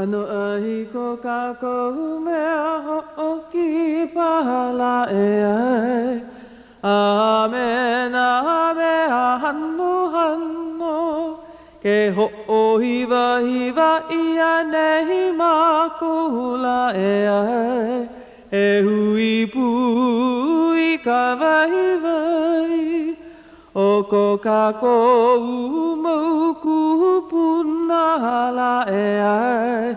Ano ahi ko kako mea ho'oki pahala e ai. Amen, amen, hanno, hanno. Ke ho'ohiva, hiva, ia nehi makula e ai. E hui pui ka vai vai. O ko kako umau kupuna hala e ai.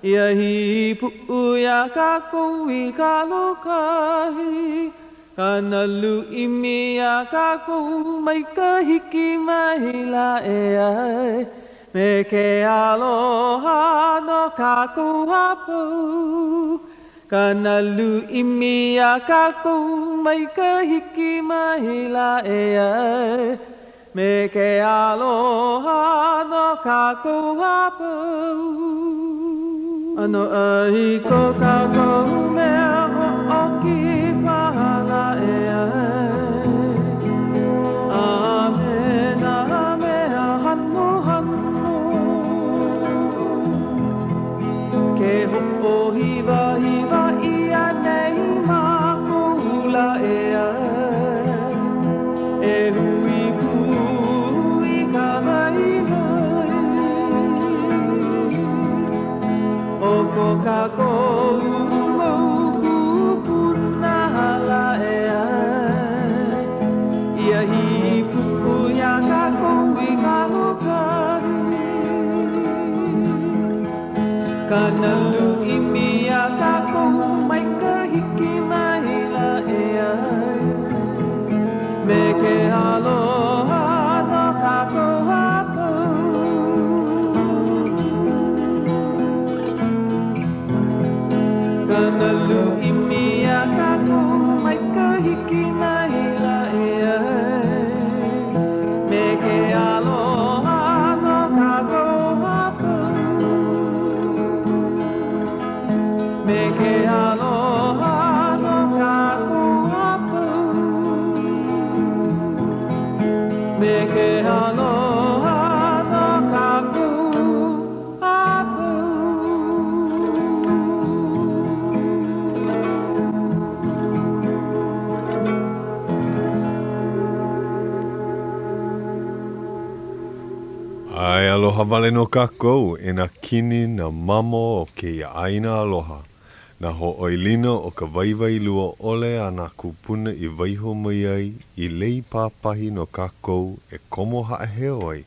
Ia hi pu ia kako I kalokahi. Kanalu imi ia kako mai ka hiki mai la e ai. Me ke aloha no kako hapau. Kanalu imi a kako mai ka hiki mai la e ai. Me ke aloha no kako hapau. Ano ai ko kako mea ho'oki pahala e ai. Amen, amen, hanno, hanno. Ke ho'ohiva, hiva, ia nei makula e ai. E hui pui ka vai vai. O ko kako umau kupuna hala e ai. Ia hi pui a kako I kalokahi. Kanalu imi a kako mai ka hiki mai la e ai. Me ke aloha no kako hapau. Kanalu imi a kako mai ka hiki mai la e ai. Me ke aloha no kako hapau. Me ke aloha no kako hapau. Me ke aloha no kako hapau. Ai aloha wale no kākou e nā kini na mamo o ke aina aloha. Na ho'oilina o ka waiwai lua ole a nā kupuna I waiho mai ai I lei pāpahi no kākou e komo haʻaheo ai.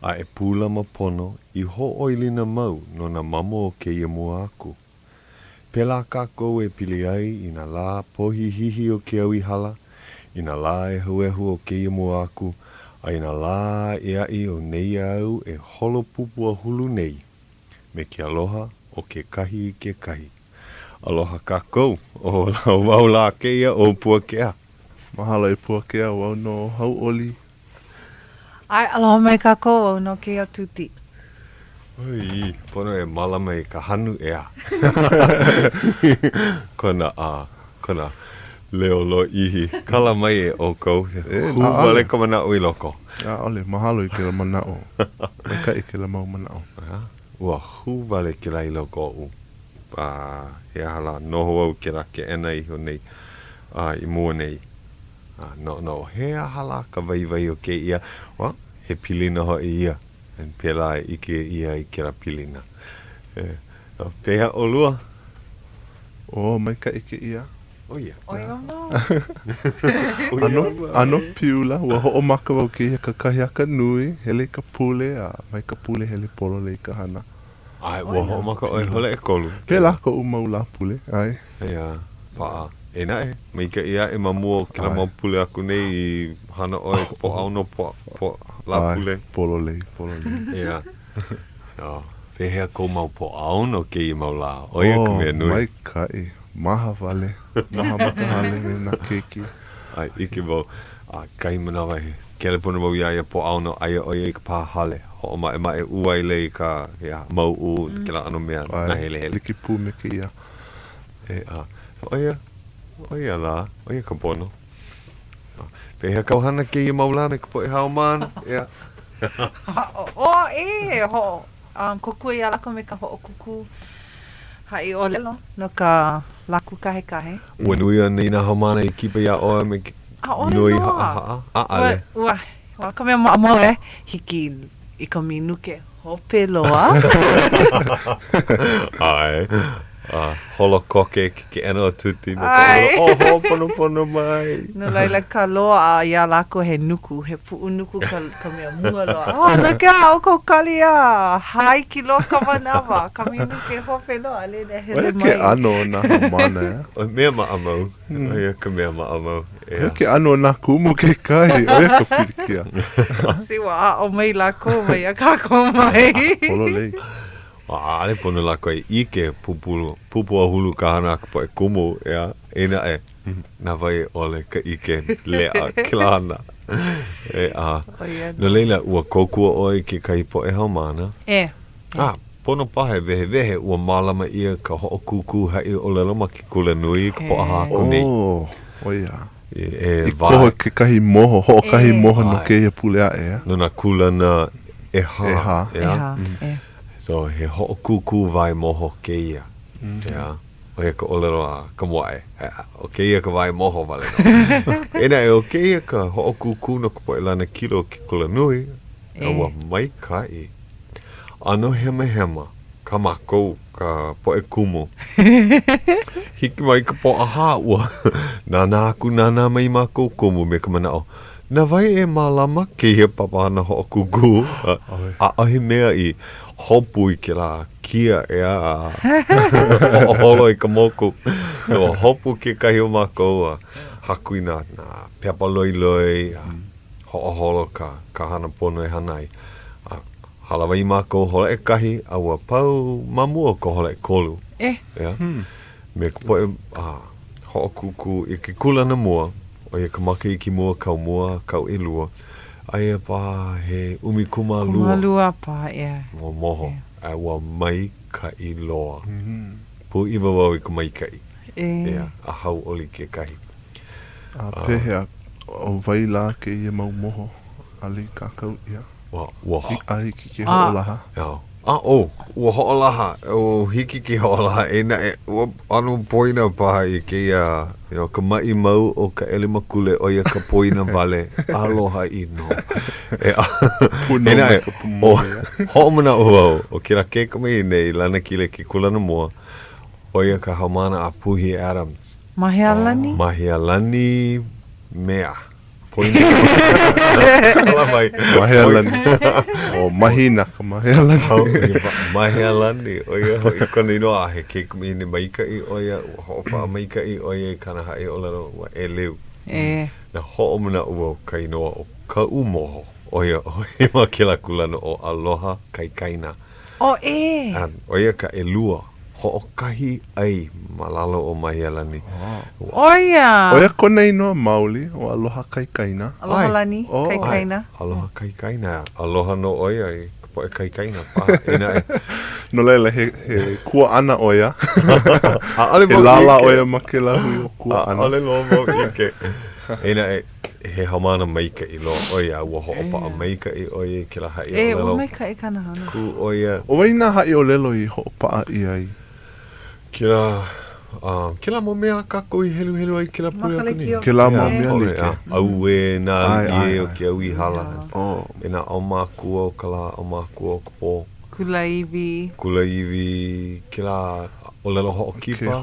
A e pūla mapono I ho'oilina mau no na mamo o ke ia mua aku. Pela kākou e pili ai I nā lā pohi hihi o ke au I hala, I nā lā e huehu o ke ia mua aku, a I nā lā e ai o nei au e holo pupua hulu nei. Me ke aloha o ke kahi I ke kahi. Aloha kākou, o lau wau la keia o Puakea. Mahalo I Puakea, wau no Hauʻoli. Ai, aloha mai kako au no ke au Tuti. Oi, pono e malama I ka hanu ea. Kona leo lo ihi. Kala mai e o kou. Wale ka manao I loko. Ja, ole, mahalo I ke la manao. Eka I ke la mau manao. Ua hu wale ke la I loko u. He hala noho au ke la ke ena I ho nei. I mua nei. No, he hala ka vai o ke ia. Wa, he pilina ho I ia. En pela I ke ia I ke la pilina. Peha o lua. O, mai ka ike ia. O ia. Ano piula, ua ho'o maka wau ke ia ka kahi aka nui, hele ka pule, a mai ka pule hele polo le ka hana. Ai, ua ho'o maka oi hole e kolu. Pela ko umau la pule, ai. Ia, paa. E nae, mai ka ia e mamua ke la mau pule aku nei I hana oi po au no po la pule. Polo le. Ia. Pehea ko mau po au no ke I mau la. Oia ka mea nui. Mai kai. Maha wale. Maha makahale me na keki. Ai, ike wau. Kai manawa he. Kele puna mau iaia po au no aia oia I ka pāhale. Ho ma e uai le I ka mau u ke la ano mea na hele. Liki pū me ke ia. Oia la. Oia ka pono. Pehea kau hana ke ia maula me ka po e hao mana. Ia. Koku ia lako me ka ho'okuku ha'i olelo no ka laku kahe. Ua nui ana i nā haumana I kipa ia oa me nui ha'a. Ale. Ua ka mea ma'amau hiki I ka minuke hope loa. Ai. Holo koke ke ana o tuti. Ai. Pono mai. No laila ka loa a ia lako he nuku, he pu'u nuku ka mea mua loa. No ke a o ko kalia, hai ki lo ka manawa, ka minuke hope loa, le hele mai. Oia ke ano na haumana O mea ma'amau. Oia ka mea ma'amau. Oia ke ano na kumu ke kai, oia ka pirikia. Siwa a o mai lako mai a kako mai. Polo lei. Ale pono la koe ike pupu a hulu ka hana ka poe kumu ena na vai ole ka ike lea kilana no leila ua kokua oi ke kai poe haumana pono pahe vehe ua malama ia ka ho'okuku hai o lelo ma ki kula nui ka poa hako nei oia I koho ke kahi moho kahi moho no ke ia pulea no na kula na eha So he ho'okuku vai moho keia. O he ka olero a ka moae. O keia ka vai moho vale no. Ena o keia ka ho'okuku no ka poe lana kilo ki kula nui. Ua mai kai. Ano hema ka mako ka poe kumu. Hiki mai ka poa ha ua. Nana aku nana mai mako kumu me ka manao. Na vai malama keia papana ho'okuku. Ahi mea I hopu I ke la kia holo I ka moku. Hopu ke kahi o mākou haku I nā peapa loiloi, ho'oholo ka hana pono hanai. Halawa I mākou hola e kahi, aua pau mamua ko hola e kolu. Me ka poe ho'okuku I ke kulana mua, o ia ka maka I ki mua, kau ilua. Aia pa he umikuma lua. Lua pa, Moho. Awa mai ka I loa. Pu iwa wau I ka mai kai. A hauʻoli ke kahi. Pehea o waila ke ia mau moho. Ali kakau ia. Ali ki ke hoʻolaha. Ua hoʻolaha. O hiki ke hoʻolaha. Ua anu poina paha I ke ia. Ka mai mau o ka ele makule o ia ka poina vale. Aloha I no. Hoʻomana uau. O kira ke kamai nei lana kile ke kulana mua. O ia ka haumana a Puhi Adams. Mahealani? Mahealani mea. Poina. Mahealani. O mahina ka mahealani. Mahealani. O ia hoi kona inoa he ke kamai ne maikai o ia. Hoʻopa maikai o ia Kanahele o lero wa e leu. Na hoʻomana ua ka inoa o ka umoho. O ia he makela kulana o aloha kaikaina. O ia ka elua. Ho'okahi ai malalo o Mahealani. Oia. Oia kona inoa mauli o aloha kaikaina. Aloha lani, kaikaina. Aloha kaikaina. Aloha no oia I ka poe kaikaina. Ina No leila he kua ana oia. He lala oia ma ke lahu o kua ana. Ale lo mo ike. Ina he haumana maika I lo oia ua hoʻopa a maika I oia ke la hai o lelo. Ua maika I kana hana. Ku oia. O waina hai o lelo I hoʻopa I ai. Kila mo mea kako I helu ai kila pule aku ni. Kila mo mea like. Au e nā ie o ke au I hala. E nā o mākua o kala, o mākua o kapo. Kulaiwi. Kila o lelo hoʻokipa.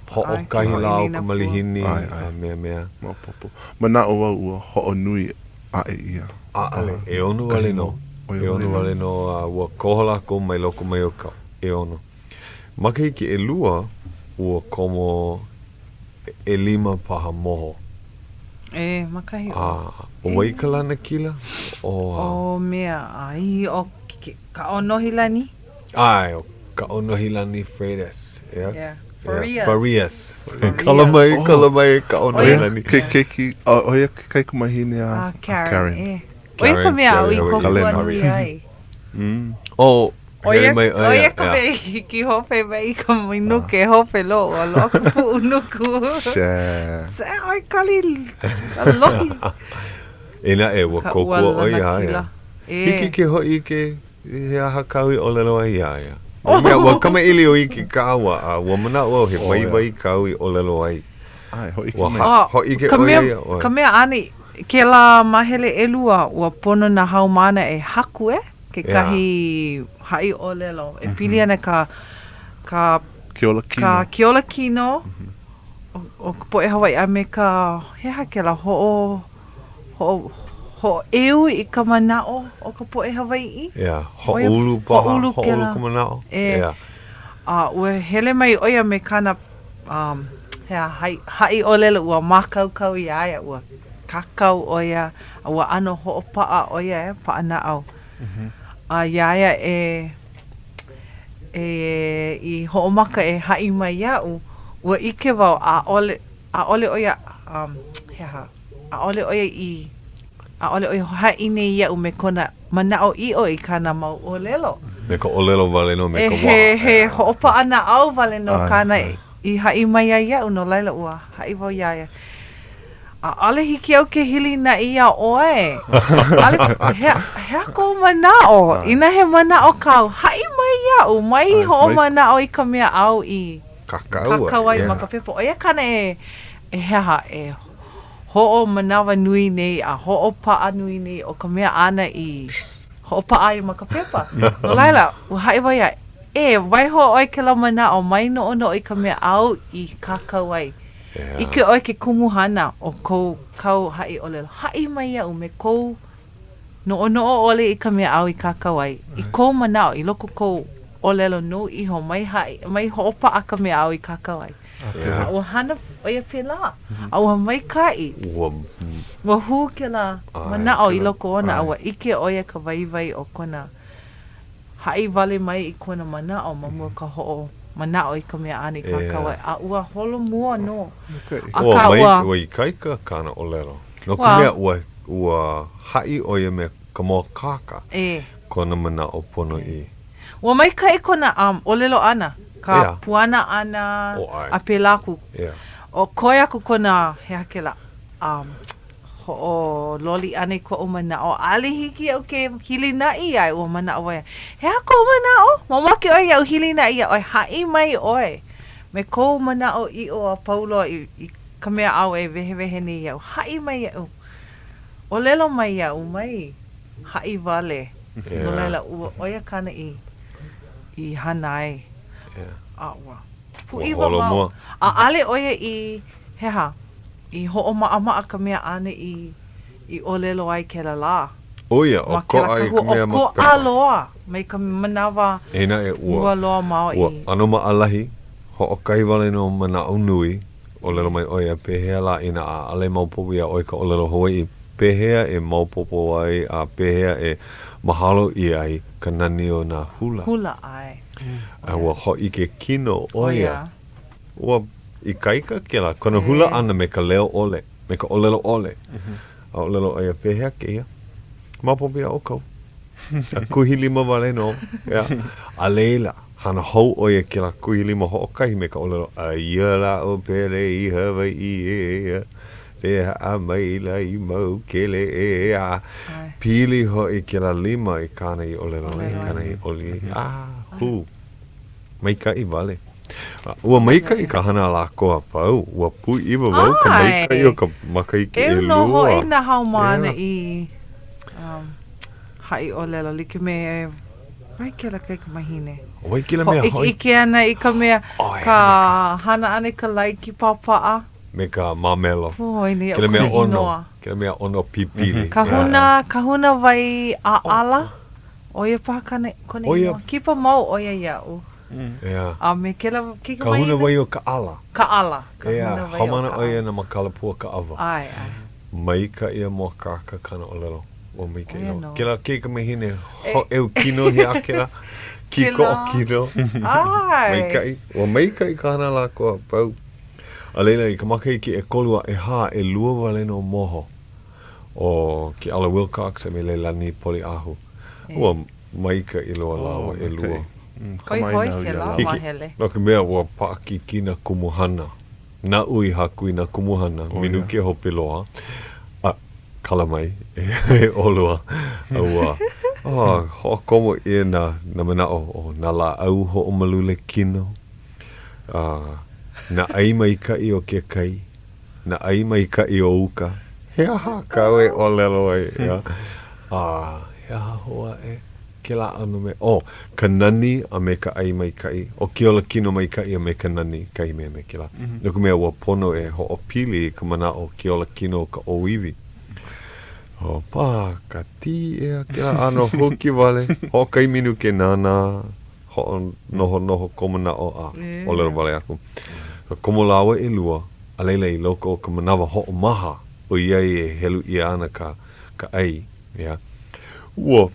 Hoʻokahi lau ka malihini. Mea. Mana o wau ua hoʻonui a e ia. Ale, e ono wale no. E ono wale no ua kohola ko mai loko mai o ka e ono. Maka ki e lua ua komo e lima paha moho. Makahi o waikalana kila? O mea ai o ka onohilani? Ai, o ka onohilani Freitas. Farias. Kalamai ka onohilani. Keiki, oia kai kumahine a Karen. Oia ka mea o I kokua nui ai. Oia ka me hiki hope mai ka minuke hope lo a lo ka pu unuku. Se ai kali alohi. Ina ua kokua oia. Hiki ke hoi ke Ia hakau I olelo ai ia. Ua kama ili o iki ka awa, ua mana o he vai kau I olelo ai. Ai, hoi ki Ua mai. hoi ke oia ia oi. Ka mea ani, ke la mahele elua, ua pono na haumana e haku ke kahi hai olelo. E pili ana ka Keola kino. Ka keola kino, o ka poe Hawaiʻi a me ka, heha ke la ho eu I ka manao o ka poe Hawaiʻi. Ia, ho'ulu paha, ho'ulu ka manao. Ia. Ua hele mai oia me kana, hea, hai olelo ua makaukau I aia, ua kakau oia, ua ano ho'opa'a oia pa'anao. Iaia I ho'omaka e hai mai ia'u, ua ike wau a ole oia, heha, a ole oia hai nei ia'u me kona manao i'o I kana mau olelo. Me ka olelo wale no me ka waha. He ho'opa'a na au wale no kana I hai mai ia'u no laila ua hai wau iaia. Ale hiki au ke hili na ia oe. Hea ko manao. Ina he manao kau. Hai mai iau. Mai ho manao I ka mea au I kakau ai makapepo. Oia kana heha ho'o manawa nui nei a ho'o pa'a nui nei o ka mea ana I ho'o pa'a I makapepa. No laila, hai wai ia. Wai ho oi ke la manao. Mai no I ka mea au I kakau ai. Ike oi ke kumuhana o kau hai olelo. Hai mai iau me kou no ole I ka mea au I kakau ai. I kou manao, I loko kou olelo no iho mai ho'opa a ka mea au I kakau ai. A ua hana oia pela. A ua mai kai. Ua hu ke la manao I loko ona. A ua ike oia ka vai o kona hai wale mai I kona manao mamua ka ho'o. Manao I ka mea ani kakau ai. A ua holo mua no. Ua I kaika kana olelo. No ka mea ua hai oia me ka moa kaka. Kona manao pono I. Ua mai kai kona olelo ana. Ka puana ana a pelaku. O koe aku kona hea ke la ho'o loli ane ko o manao. Ale hiki au ke hili na I ai ua manao ai. Hea ko manao? Mamake oi au hili na I ai. Hai mai oi. Me ko manao I o a paulo I ka mea au e vehe ni iau. Hai mai iau. O lelo mai iau mai. Hai vale. No laila ua oia kana I hanai. Ua. Puiwa mau. Ale oia I heha. I ho'o ma'a ka mea ane I olelo ai ke la la. Oia, o ko ai ka mea makapepa. O ko aloa. Mai ka manawa ua loa mau I. Ua ano maalahi. Ho'o kai wale no manao nui. Olelo mai oia pehea la ina a ale maupopo ia oi ka olelo Hawaiʻi. Pehea e maupopo ai a pehea e mahalo I ai ka nani o nā hula. Hula ai. Ua ho'i ke kino oia. Ua I kaika ke la, kona hula ana me ka leo ole, me ka olelo ole. A olelo oia pehea ke ia. Maupopo ia o kau. A kuhi lima wale no. A leila. Hana hou oia ke la kuhi lima ho'okahi me ka olelo. A ia la o pere I Hawaiʻi Te a maila I mau kele a. Pili hoi ke la lima I kana I olelo I kana I oli. Hu. Maika I vale. Ua maika I ka hana la koa pau. Ua pui iwa wau ka maika I o ka makai ke e lua. No hoi na haumana I hai olelo like me Wai ke la kai ka mahine. Wai ke la mea hoi. Ike ana I ka mea ka hana ane ka laiki papa'a. Me ka mamelo. Hoi ni ke la mea ono. Ke la mea ono pipili. Kahuna vai a ala. Oia paha kone inoa. Kipa mau oia iau. A me ke la kika mai. Kahuna vai o ka ala. Ka ala. Hamana oia na makalapua ka awa. Ai. Maika ia moa kaka kana olelo. O maika ino. Ke la keika mahine ho eu kino hi a ke la. Kiko o kino. Ai. Maika I ka hana la koa pau. A leila I ka makai ki e kolua e ha e lua wale no moho. O ki ala Wilcox e me leilani poli ahu. Ua maika I loa lawa e lua. Hoi ke la mahele. No ke mea ua paaki ki na kumuhana. Na ui haku I na kumuhana. Minu ke hope loa. Kala mai. E olua. Ua Ho komo e na mana o na la au ho o malule kino. Na ai mai ka I o ke kai. Na ai mai ka I o uka. He aha kawe o lelo ai. He aha hoa e. Ke la ano me. Ka nani a me ka ai mai kai. O ke ola kino mai kai a me ka nani kai me ke la. Nuku mea ua pono e ho o pili ka mana o ke ola kino ka oiwi. Ka ti ea ke la ano hoki wale. Ho kai minu ke nana. Ho noho komana o o lero wale aku. Komo lawa e lua. A leila I loko o ka manawa ho o maha. O iai e helu I ana ka ai. Ua.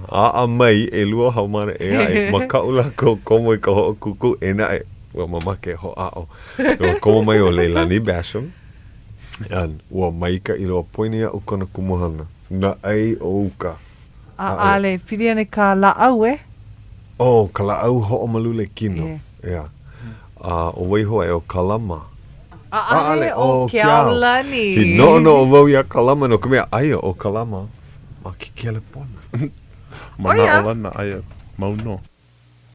A mai e lua hau mana e ai. Ma kaula ko komo I ka ho o kuku e na e. Ua mamake ho a o. Komo mai o leila ni basham. Ua maika I loa poini a ukana kumuhana. Na ai o uka. Ale, piri ane ka laau e? Ka laau ho o malule kino. O waiho e o kalama. Ale, o ke aulani. Si no o wau ia kalama no kumea aia o kalama. Ma ki kele pona. Mana o lana aia mauno.